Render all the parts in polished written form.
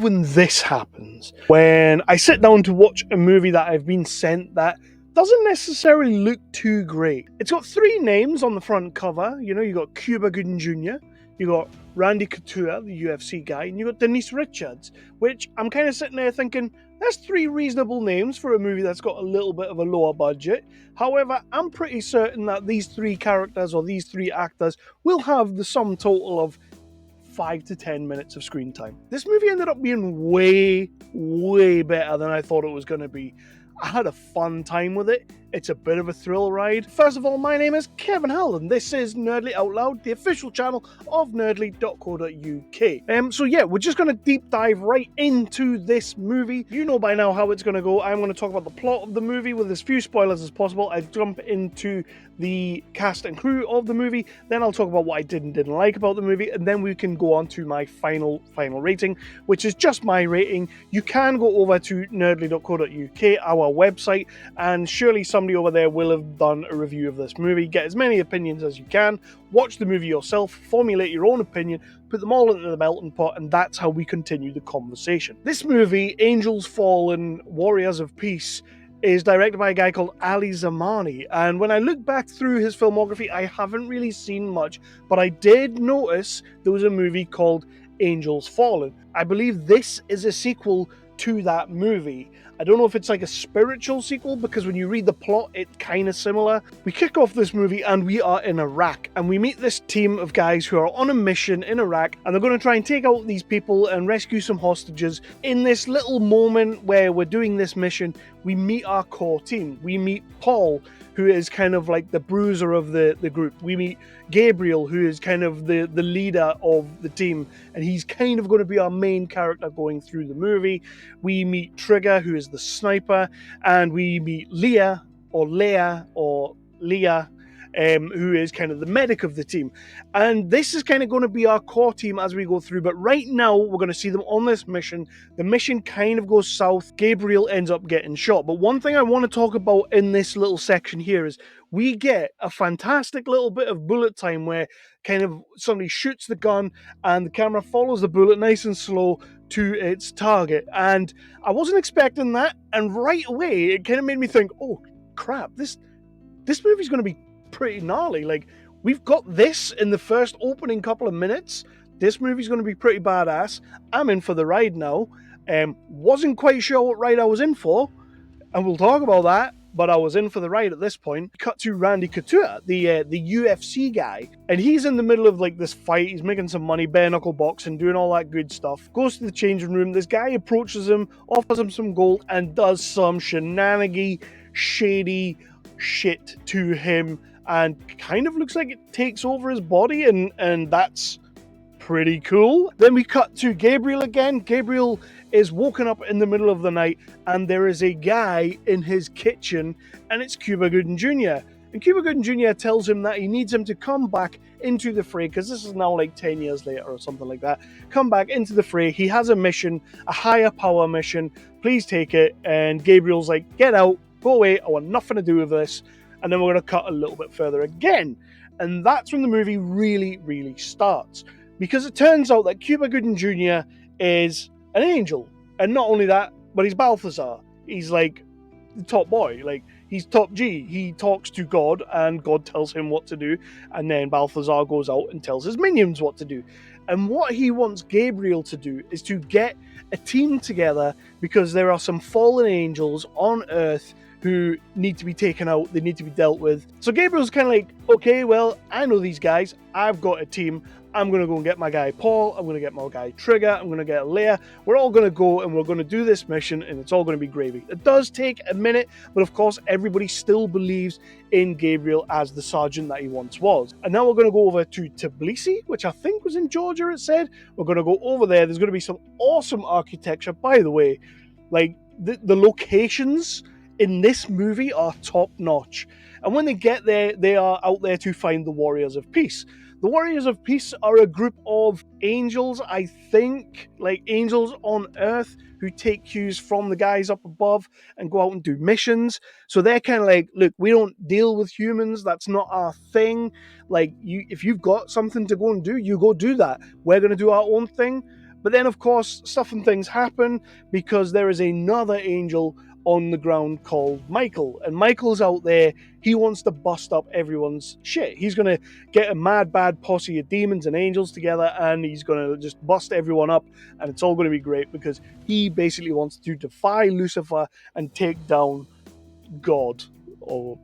when this happens. When I sit down to watch a movie that I've been sent that doesn't necessarily look too great. It's got 3 names on the front cover. You know, you got Cuba Gooding Jr., you got Randy Couture, the UFC guy, and you got Denise Richards, which I'm kind of sitting there thinking, that's 3 reasonable names for a movie that's got a little bit of a lower budget. However, I'm pretty certain that these 3 characters or these 3 actors will have the sum total of 5 to 10 minutes of screen time. This movie ended up being way, way better than I thought it was going to be. I had a fun time with it. It's a bit of a thrill ride. First of all, my name is Kevin Held, and this is Nerdly Out Loud, the official channel of nerdly.co.uk. So yeah, we're just going to deep dive right into this movie. You know by now how it's going to go. I'm going to talk about the plot of the movie with as few spoilers as possible. I jump into the cast and crew of the movie, then I'll talk about what I did and didn't like about the movie, and then we can go on to my final rating, which is just my rating. You can go over to nerdly.co.uk, our website, and surely somebody over there will have done a review of this movie. Get as many opinions as you can, watch the movie yourself, formulate your own opinion, put them all into the melting pot, and that's how we continue the conversation. This movie, Angels Fallen, Warriors of Peace, is directed by a guy called Ali Zamani, and when I look back through his filmography, I haven't really seen much, but I did notice there was a movie called Angels Fallen. I believe this is a sequel to that movie. I don't know if it's like a spiritual sequel, because when you read the plot, it's kind of similar. We kick off this movie and we are in Iraq, and we meet this team of guys who are on a mission in Iraq, and they're going to try and take out these people and rescue some hostages. In this little moment where we're doing this mission, we meet our core team. We meet Paul, who is kind of like the bruiser of the group. We meet Gabriel, who is kind of the leader of the team, and he's kind of going to be our main character going through the movie. We meet Trigger, who is the sniper, and we meet Leah, who is kind of the medic of the team. And this is kind of going to be our core team as we go through, but right now we're going to see them on this mission. The mission kind of goes south. Gabriel ends up getting shot. But one thing I want to talk about in this little section here is we get a fantastic little bit of bullet time where kind of somebody shoots the gun and the camera follows the bullet nice and slow to its target. And I wasn't expecting that, and right away it kind of made me think, oh crap, this movie's going to be pretty gnarly. Like, we've got this in the first opening couple of minutes. This movie's going to be pretty badass. I'm in for the ride now. Wasn't quite sure what ride I was in for, and we'll talk about that, but I was in for the ride at this point. Cut to Randy Couture, the UFC guy, and he's in the middle of like this fight. He's making some money, bare knuckle boxing, doing all that good stuff. Goes to the changing room. This guy approaches him, offers him some gold, and does some shenanigan, shady shit to him, and kind of looks like it takes over his body, and that's pretty cool. Then we cut to Gabriel again. Gabriel is woken up in the middle of the night, and there is a guy in his kitchen, and it's Cuba Gooding Jr. And Cuba Gooding Jr. tells him that he needs him to come back into the fray, because this is now like 10 years later or something like that. Come back into the fray. He has a mission, a higher power mission. Please take it. And Gabriel's like, get out, go away, I want nothing to do with this. And then we're going to cut a little bit further again. And that's when the movie really, really starts. Because it turns out that Cuba Gooding Jr. is an angel. And not only that, but he's Balthazar. He's like the top boy. Like, he's top G. He talks to God, and God tells him what to do. And then Balthazar goes out and tells his minions what to do. And what he wants Gabriel to do is to get a team together, because there are some fallen angels on Earth who need to be taken out, they need to be dealt with. So Gabriel's kind of like, okay, well, I know these guys, I've got a team, I'm going to go and get my guy Paul, I'm going to get my guy Trigger, I'm going to get Leia, we're all going to go and we're going to do this mission, and it's all going to be gravy. It does take a minute, but of course everybody still believes in Gabriel as the sergeant that he once was. And now we're going to go over to Tbilisi, which I think was in Georgia, it said. We're going to go over there. There's going to be some awesome architecture, by the way. Like, the locations in this movie are top notch. And when they get there, they are out there to find the Warriors of Peace. The Warriors of Peace are a group of angels, I think, like angels on Earth who take cues from the guys up above and go out and do missions. So they're kind of like, look, we don't deal with humans. That's not our thing. Like, if you've got something to go and do, you go do that. We're going to do our own thing. But then, of course, stuff and things happen because there is another angel on the ground called Michael. And Michael's out there. He wants to bust up everyone's shit. He's going to get a mad, bad posse of demons and angels together, and he's going to just bust everyone up, and it's all going to be great because he basically wants to defy Lucifer and take down God or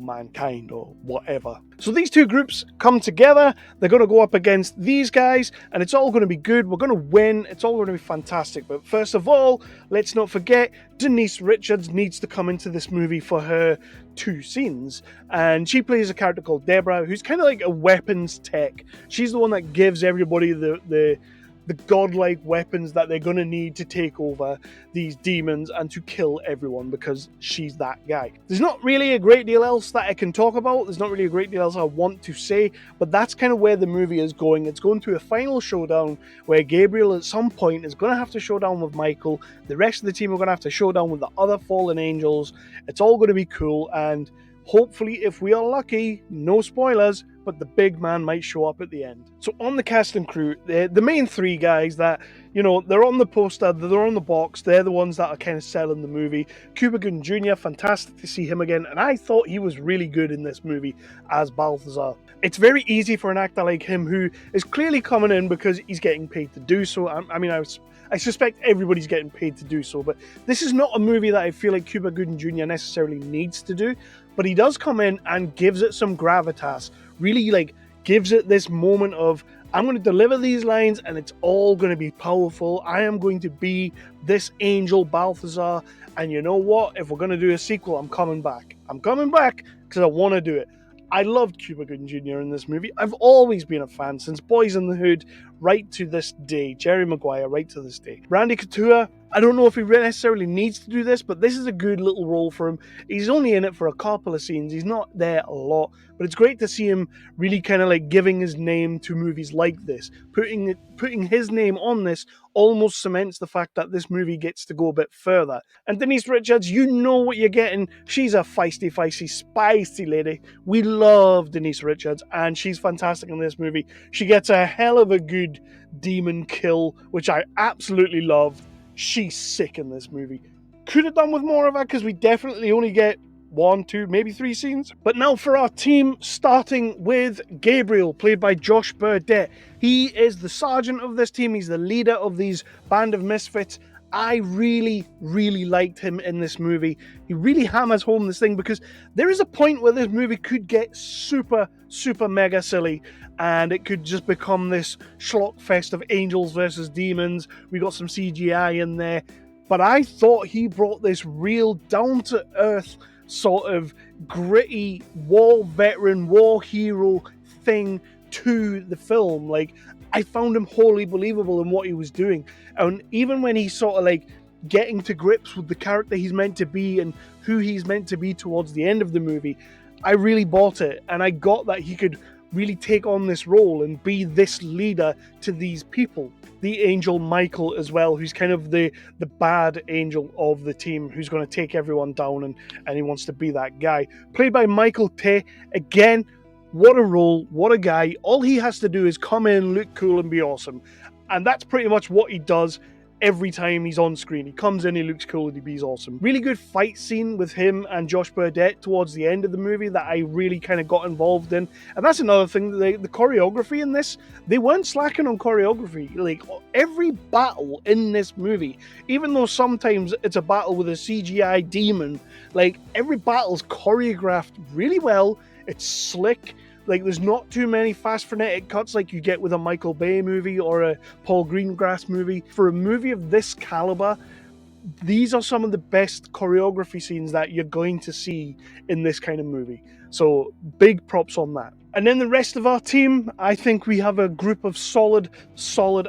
mankind or whatever. So these two groups come together, they're going to go up against these guys, and it's all going to be good. We're going to win, it's all going to be fantastic. But first of all, let's not forget, Denise Richards needs to come into this movie for her 2 scenes, and she plays a character called Deborah, who's kind of like a weapons tech. She's the one that gives everybody the godlike weapons that they're going to need to take over these demons and to kill everyone, because she's that guy. There's not really a great deal else that I can talk about. There's not really a great deal else I want to say, but that's kind of where the movie is going. It's going to a final showdown where Gabriel at some point is going to have to show down with Michael. The rest of the team are going to have to show down with the other fallen angels. It's all going to be cool, and hopefully, if we are lucky, no spoilers, but the big man might show up at the end. So on the cast and crew, the main 3 guys that, you know, they're on the poster, they're on the box, they're the ones that are kind of selling the movie. Cuba Gooding Jr., fantastic to see him again, and I thought he was really good in this movie as Balthazar. It's very easy for an actor like him, who is clearly coming in because he's getting paid to do so. I suspect everybody's getting paid to do so, but this is not a movie that I feel like Cuba Gooding Jr. necessarily needs to do, but he does come in and gives it some gravitas, really like gives it this moment of, I'm going to deliver these lines and it's all going to be powerful. I am going to be this angel Balthazar, and you know what? If we're going to do a sequel, I'm coming back. I'm coming back because I want to do it. I loved Cuba Gooding Jr. in this movie. I've always been a fan since Boys in the Hood right to this day. Jerry Maguire right to this day. Randy Couture, I don't know if he necessarily needs to do this, but this is a good little role for him. He's only in it for a couple of scenes. He's not there a lot, but it's great to see him really kind of like giving his name to movies like this. Putting his name on this almost cements the fact that this movie gets to go a bit further. And Denise Richards, you know what you're getting. She's a feisty, spicy lady. We love Denise Richards, and she's fantastic in this movie. She gets a hell of a good demon kill, which I absolutely loved. She's sick in this movie. Could have done with more of her because we definitely only get 1, 2, maybe 3 scenes. But now for our team, starting with Gabriel, played by Josh Burdett. He is the sergeant of this team. He's the leader of these band of misfits. I really, really liked him in this movie. He really hammers home this thing because there is a point where this movie could get super, super mega silly, and it could just become this schlock fest of angels versus demons. We got some CGI in there, but I thought he brought this real down-to-earth sort of gritty war veteran, war hero thing to the film. Like, I found him wholly believable in what he was doing. And even when he's sort of like getting to grips with the character he's meant to be and who he's meant to be towards the end of the movie, I really bought it. And I got that he could really take on this role and be this leader to these people. The angel Michael as well, who's kind of the bad angel of the team, who's going to take everyone down, and he wants to be that guy. Played by Michael Tay. Again, what a role, what a guy. All he has to do is come in, look cool, and be awesome. And that's pretty much what he does every time he's on screen. He comes in, he looks cool, and he's awesome. Really good fight scene with him and Josh Burdett towards the end of the movie that I really kind of got involved in. And that's another thing, the choreography in this, they weren't slacking on choreography. Like, every battle in this movie, even though sometimes it's a battle with a CGI demon, like, every battle's choreographed really well. It's slick. Like, there's not too many fast frenetic cuts like you get with a Michael Bay movie or a Paul Greengrass movie. For a movie of this caliber, these are some of the best choreography scenes that you're going to see in this kind of movie. So big props on that. And then the rest of our team, I think we have a group of solid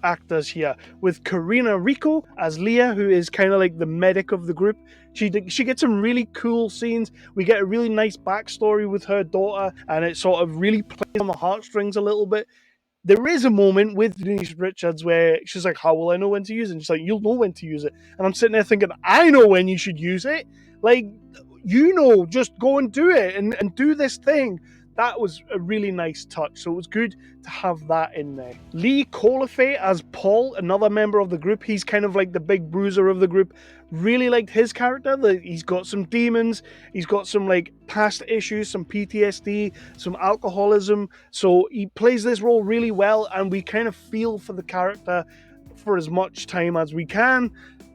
actors here, with Karina Rico as Leah, who is kind of like the medic of the group. She gets some really cool scenes. We get a really nice backstory with her daughter, and it sort of really plays on the heartstrings a little bit. There is a moment with Denise Richards where she's like, how will I know when to use it? And she's like, you'll know when to use it. And I'm sitting there thinking, I know when you should use it. Like, you know, just go and do it and do this thing. that was a really nice touch. So it was good to have that in there. Lee Colifay as Paul, another member of the group. He's kind of like the big bruiser of the group. Really liked his character. He's got some demons. He's got some like past issues, some PTSD, some alcoholism. So he plays this role really well, and we kind of feel for the character for as much time as we can.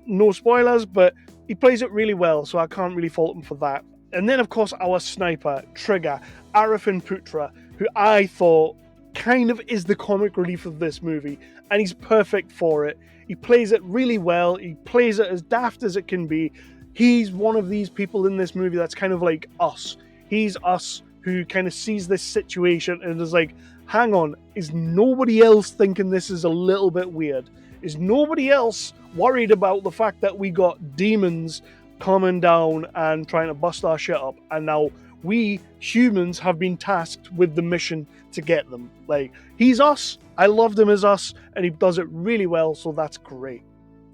No spoilers, but he plays it really well, so I can't really fault him for that. And then, of course, our sniper, Trigger, Arifin Putra, who I thought kind of is the comic relief of this movie, and he's perfect for it. He plays it really well. He plays it as daft as it can be. He's one of these people in this movie that's kind of like us. He's us who kind of sees this situation and is like, hang on, is nobody else thinking this is a little bit weird? Is nobody else worried about the fact that we got demons coming down and trying to bust our shit up, and now we humans have been tasked with the mission to get them? Like, he's us. I loved him as us, and he does it really well, so that's great.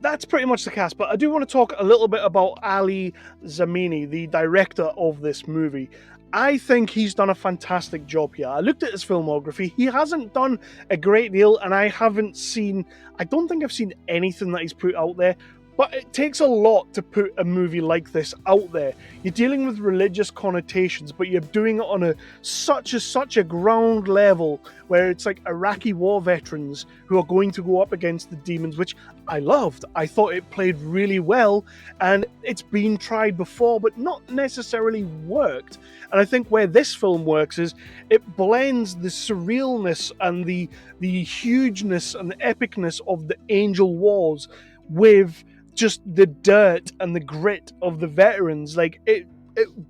That's pretty much the cast, but I do want to talk a little bit about Ali Zamani, the director of this movie. I think he's done a fantastic job here. I looked at his filmography. He hasn't done a great deal, and I don't think I've seen anything that he's put out there. But it takes a lot to put a movie like this out there. You're dealing with religious connotations, but you're doing it on such a ground level where it's like Iraqi war veterans who are going to go up against the demons, which I loved. I thought it played really well, and it's been tried before, but not necessarily worked. And I think where this film works is it blends the surrealness and the hugeness and the epicness of the Angel Wars with just the dirt and the grit of the veterans. Like, it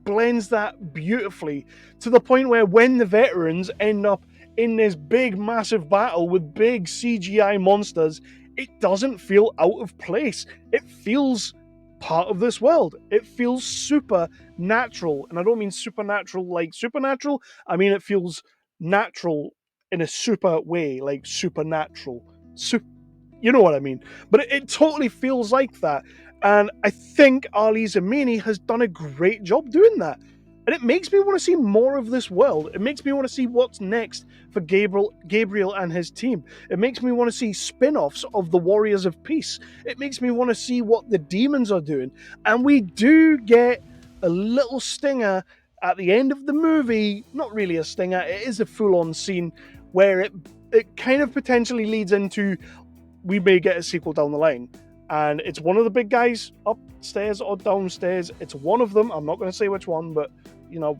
blends that beautifully to the point where when the veterans end up in this big massive battle with big CGI monsters, it doesn't feel out of place. It feels part of this world. It feels supernatural, and I don't mean supernatural like supernatural. I mean it feels natural in a super way, like supernatural. You know what I mean? But it totally feels like that. And I think Ali Zamani has done a great job doing that. And it makes me want to see more of this world. It makes me want to see what's next for Gabriel and his team. It makes me want to see spin-offs of the Warriors of Peace. It makes me want to see what the demons are doing. And we do get a little stinger at the end of the movie. Not really a stinger. It is a full-on scene where it kind of potentially leads into we may get a sequel down the line. And it's one of the big guys upstairs or downstairs. It's one of them. I'm not going to say which one, but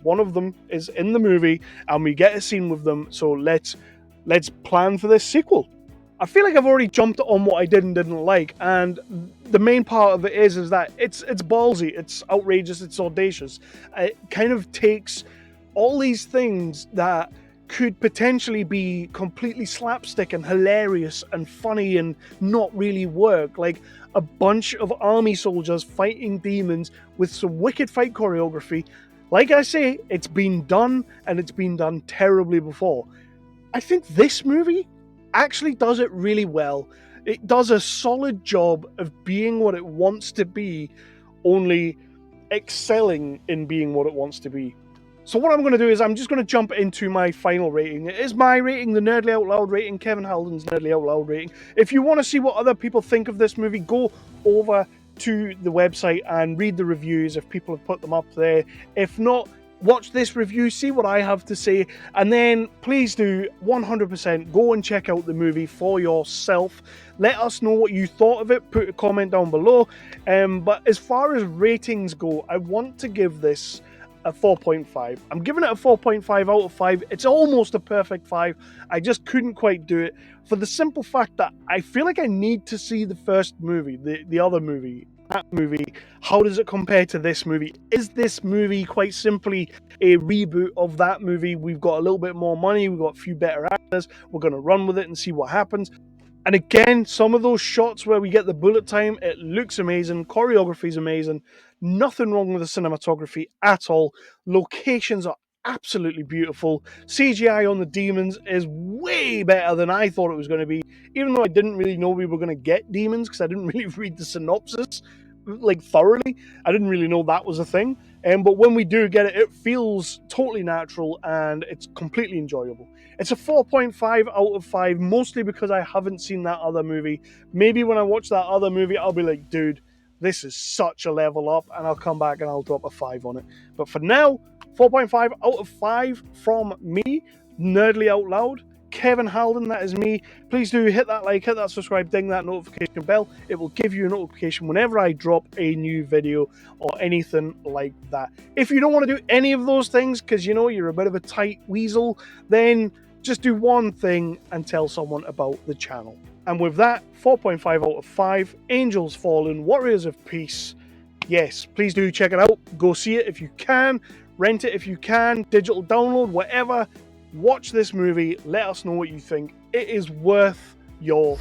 one of them is in the movie, and we get a scene with them. So let's plan for this sequel. I feel like I've already jumped on what I did and didn't like, and the main part of it is that it's ballsy, it's outrageous, it's audacious. It kind of takes all these things that could potentially be completely slapstick and hilarious and funny and not really work, like a bunch of army soldiers fighting demons with some wicked fight choreography. Like I say, it's been done, and it's been done terribly before. I think this movie actually does it really well. It does a solid job of being what it wants to be, only excelling in being what it wants to be. So what I'm going to do is I'm just going to jump into my final rating. It is my rating, the Nerdly Out Loud rating, Kevin Halden's Nerdly Out Loud rating. If you want to see what other people think of this movie, go over to the website and read the reviews if people have put them up there. If not, watch this review, see what I have to say, and then please do 100% go and check out the movie for yourself. Let us know what you thought of it. Put a comment down below. But as far as ratings go, I want to give this a 4.5. I'm giving it a 4.5 out of 5. It's almost a perfect 5. I just couldn't quite do it for the simple fact that I feel like I need to see the first movie, the other movie, that movie. How does it compare to this movie? Is this movie quite simply a reboot of that movie? We've got a little bit more money, we've got a few better actors, we're going to run with it and see what happens. And again, some of those shots where we get the bullet time, it looks amazing, choreography's amazing, nothing wrong with the cinematography at all. Locations are absolutely beautiful. CGI on the demons is way better than I thought it was going to be, even though I didn't really know we were going to get demons because I didn't really read the synopsis like thoroughly. I didn't really know that was a thing. But when we do get it, it feels totally natural and it's completely enjoyable. It's a 4.5 out of 5, mostly because I haven't seen that other movie. Maybe when I watch that other movie, I'll be like, dude, this is such a level up, and I'll come back and I'll drop a 5 on it. But for now, 4.5 out of 5 from me, Nerdly Out Loud. Kevin Halden, that is me. Please do hit that like, hit that subscribe, ding that notification bell. It will give you a notification whenever I drop a new video or anything like that. If you don't want to do any of those things because you know you're a bit of a tight weasel, then just do one thing and tell someone about the channel. And with that, 4.5 out of 5, Angels Fallen, Warriors of Peace. Yes, please do check it out. Go see it if you can. Rent it if you can. Digital download, whatever. Watch this movie. Let us know what you think. It is worth your